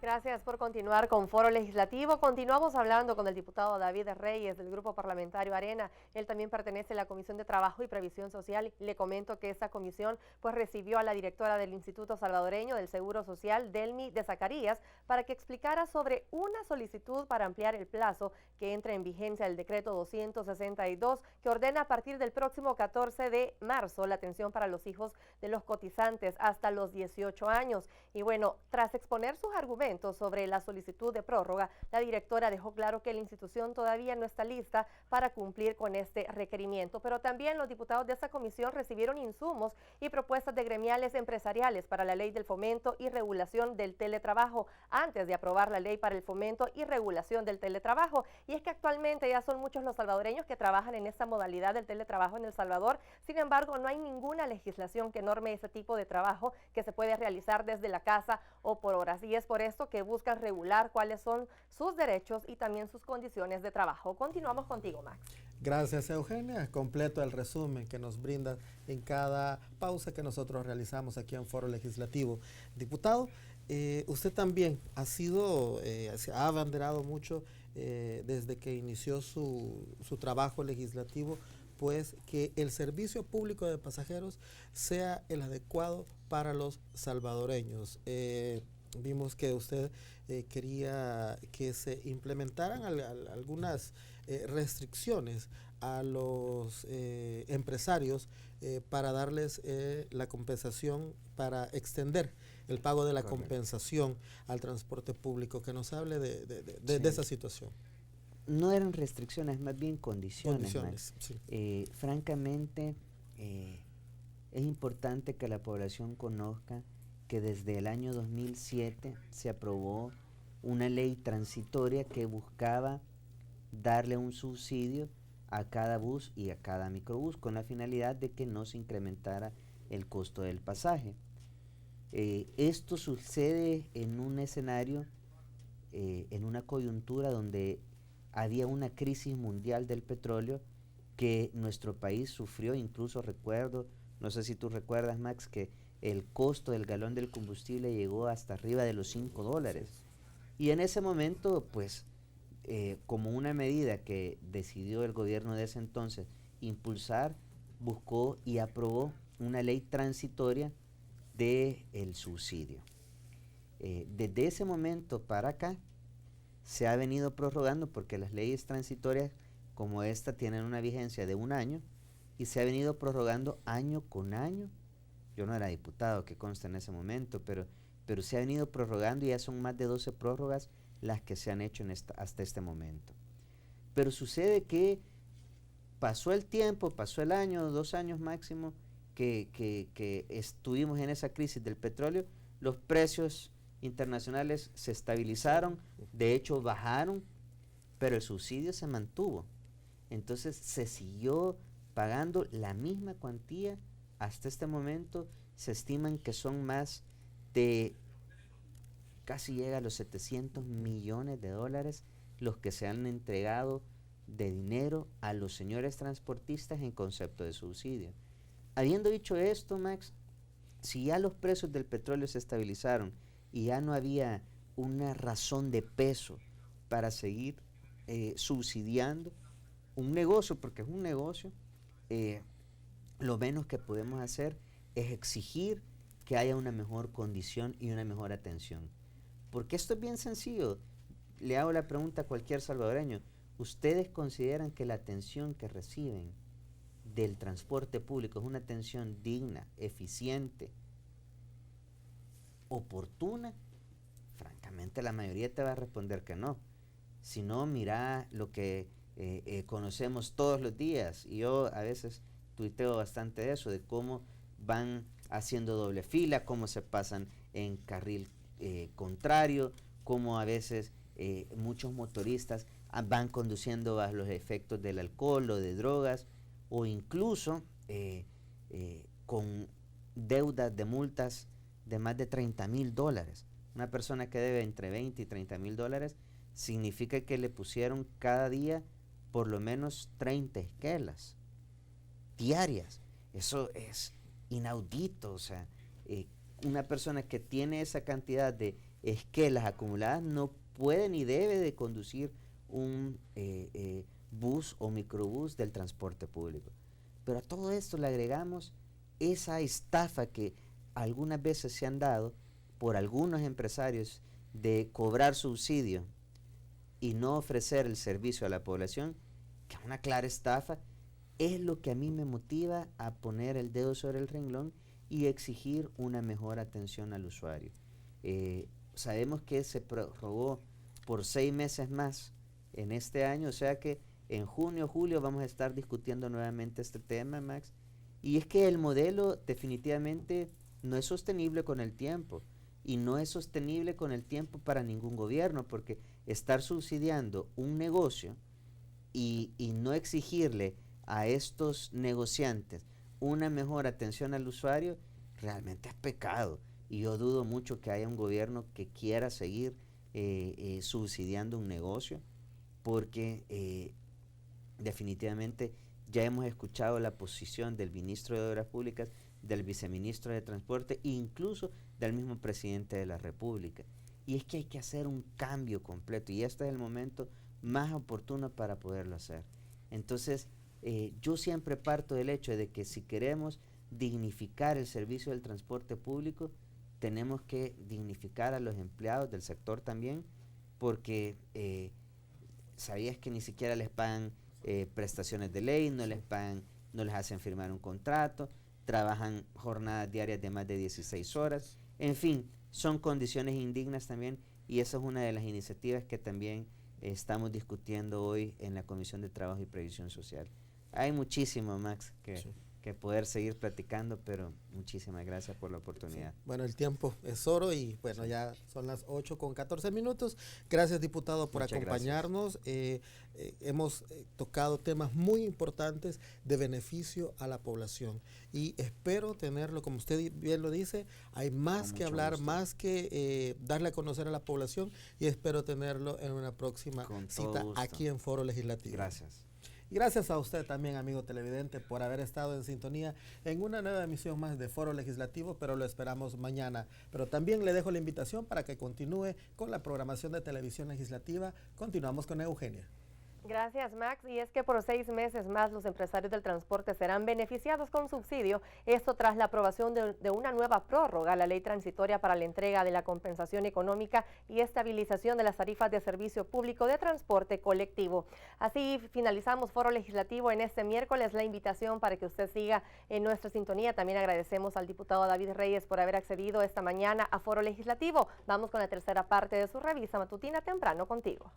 Gracias por continuar con Foro Legislativo. Continuamos hablando con el diputado David Reyes del Grupo Parlamentario Arena. Él también pertenece a la Comisión de Trabajo y Previsión Social. Le comento que esta comisión pues recibió a la directora del Instituto Salvadoreño del Seguro Social, Delmi de Zacarías, para que explicara sobre una solicitud para ampliar el plazo que entra en vigencia el decreto 262, que ordena a partir del próximo 14 de marzo la atención para los hijos de los cotizantes hasta los 18 años. Y bueno, tras exponer sus argumentos sobre la solicitud de prórroga, la directora dejó claro que la institución todavía no está lista para cumplir con este requerimiento, pero también los diputados de esta comisión recibieron insumos y propuestas de gremiales empresariales para la ley del fomento y regulación del teletrabajo antes de aprobar la ley para el fomento y regulación del teletrabajo. Y es que actualmente ya son muchos los salvadoreños que trabajan en esta modalidad del teletrabajo en El Salvador. Sin embargo, no hay ninguna legislación que norme ese tipo de trabajo que se puede realizar desde la casa o por horas, y es por esto que buscan regular cuáles son sus derechos y también sus condiciones de trabajo. Continuamos contigo, Max. Gracias, Eugenia. Completo el resumen que nos brinda en cada pausa que nosotros realizamos aquí en Foro Legislativo. Diputado, usted también ha abanderado mucho desde que inició su trabajo legislativo, pues que el servicio público de pasajeros sea el adecuado para los salvadoreños. Vimos que usted quería que se implementaran algunas restricciones a los empresarios para darles la compensación, para extender el pago de la compensación al transporte público. Que nos hable de esa situación. No eran restricciones, más bien condiciones. Sí. Francamente, es importante que la población conozca que desde el año 2007 se aprobó una ley transitoria que buscaba darle un subsidio a cada bus y a cada microbús con la finalidad de que no se incrementara el costo del pasaje. Esto sucede en un escenario, en una coyuntura donde había una crisis mundial del petróleo que nuestro país sufrió. Incluso recuerdo, no sé si tú recuerdas, Max, que el costo del galón del combustible llegó hasta arriba de los $5. Y en ese momento, pues, como una medida que decidió el gobierno de ese entonces impulsar, buscó y aprobó una ley transitoria del subsidio. Desde ese momento para acá se ha venido prorrogando, porque las leyes transitorias como esta tienen una vigencia de 1 año, y se ha venido prorrogando año con año. Yo no era diputado, que consta en ese momento, pero se ha venido prorrogando y ya son más de 12 prórrogas las que se han hecho hasta este momento. Pero sucede que pasó el tiempo, pasó el año, 2 años máximo, que estuvimos en esa crisis del petróleo, los precios internacionales se estabilizaron, de hecho bajaron, pero el subsidio se mantuvo. Entonces se siguió pagando la misma cuantía. Hasta este momento se estiman que son más de, casi llega a los 700 millones de dólares los que se han entregado de dinero a los señores transportistas en concepto de subsidio. Habiendo dicho esto, Max, si ya los precios del petróleo se estabilizaron y ya no había una razón de peso para seguir subsidiando un negocio, porque es un negocio, lo menos que podemos hacer es exigir que haya una mejor condición y una mejor atención. Porque esto es bien sencillo. Le hago la pregunta a cualquier salvadoreño. ¿Ustedes consideran que la atención que reciben del transporte público es una atención digna, eficiente, oportuna? Francamente, la mayoría te va a responder que no. Si no, mira lo que conocemos todos los días. Y yo a veces tuiteo bastante de eso, de cómo van haciendo doble fila, cómo se pasan en carril contrario, cómo a veces muchos motoristas van conduciendo bajo los efectos del alcohol o de drogas, o incluso con deudas de multas de más de $30,000. Una persona que debe entre 20 y 30 mil dólares significa que le pusieron cada día por lo menos 30 esquelas diarias. Eso es inaudito. O sea, una persona que tiene esa cantidad de esquelas acumuladas no puede ni debe de conducir un bus o microbús del transporte público. Pero a todo esto le agregamos esa estafa que algunas veces se han dado por algunos empresarios de cobrar subsidio y no ofrecer el servicio a la población, que es una clara estafa. Es lo que a mí me motiva a poner el dedo sobre el renglón y exigir una mejor atención al usuario. Sabemos que se prorrogó por 6 meses más en este año, o sea que en junio, julio vamos a estar discutiendo nuevamente este tema, Max. Y es que el modelo definitivamente no es sostenible con el tiempo, y no es sostenible con el tiempo para ningún gobierno, porque estar subsidiando un negocio y no exigirle a estos negociantes una mejor atención al usuario, realmente es pecado. Y yo dudo mucho que haya un gobierno que quiera seguir subsidiando un negocio, porque definitivamente ya hemos escuchado la posición del ministro de Obras Públicas, del viceministro de Transporte e incluso del mismo presidente de la República. Y es que hay que hacer un cambio completo, y este es el momento más oportuno para poderlo hacer. Entonces, yo siempre parto del hecho de que si queremos dignificar el servicio del transporte público, tenemos que dignificar a los empleados del sector también, porque sabías que ni siquiera les pagan prestaciones de ley, no les pagan, no les hacen firmar un contrato, trabajan jornadas diarias de más de 16 horas, en fin, son condiciones indignas también, y esa es una de las iniciativas que también estamos discutiendo hoy en la Comisión de Trabajo y Previsión Social. Hay muchísimo, Max, que poder seguir platicando, pero muchísimas gracias por la oportunidad. Sí. Bueno, el tiempo es oro y bueno, ya son las 8:14. Gracias, diputado, por Muchas acompañarnos. Hemos tocado temas muy importantes de beneficio a la población y espero tenerlo, como usted bien lo dice, hay más que hablar, gusto. más que darle a conocer a la población, y espero tenerlo en una próxima Con todo cita gusto. aquí en Foro Legislativo. Gracias. Y gracias a usted también, amigo televidente, por haber estado en sintonía en una nueva emisión más de Foro Legislativo, pero lo esperamos mañana. Pero también le dejo la invitación para que continúe con la programación de televisión legislativa. Continuamos con Eugenia. Gracias, Max. Y es que por 6 meses más los empresarios del transporte serán beneficiados con subsidio. Esto tras la aprobación de una nueva prórroga a la ley transitoria para la entrega de la compensación económica y estabilización de las tarifas de servicio público de transporte colectivo. Así finalizamos Foro Legislativo en este miércoles. La invitación para que usted siga en nuestra sintonía. También agradecemos al diputado David Reyes por haber accedido esta mañana a Foro Legislativo. Vamos con la tercera parte de su revista matutina temprano contigo.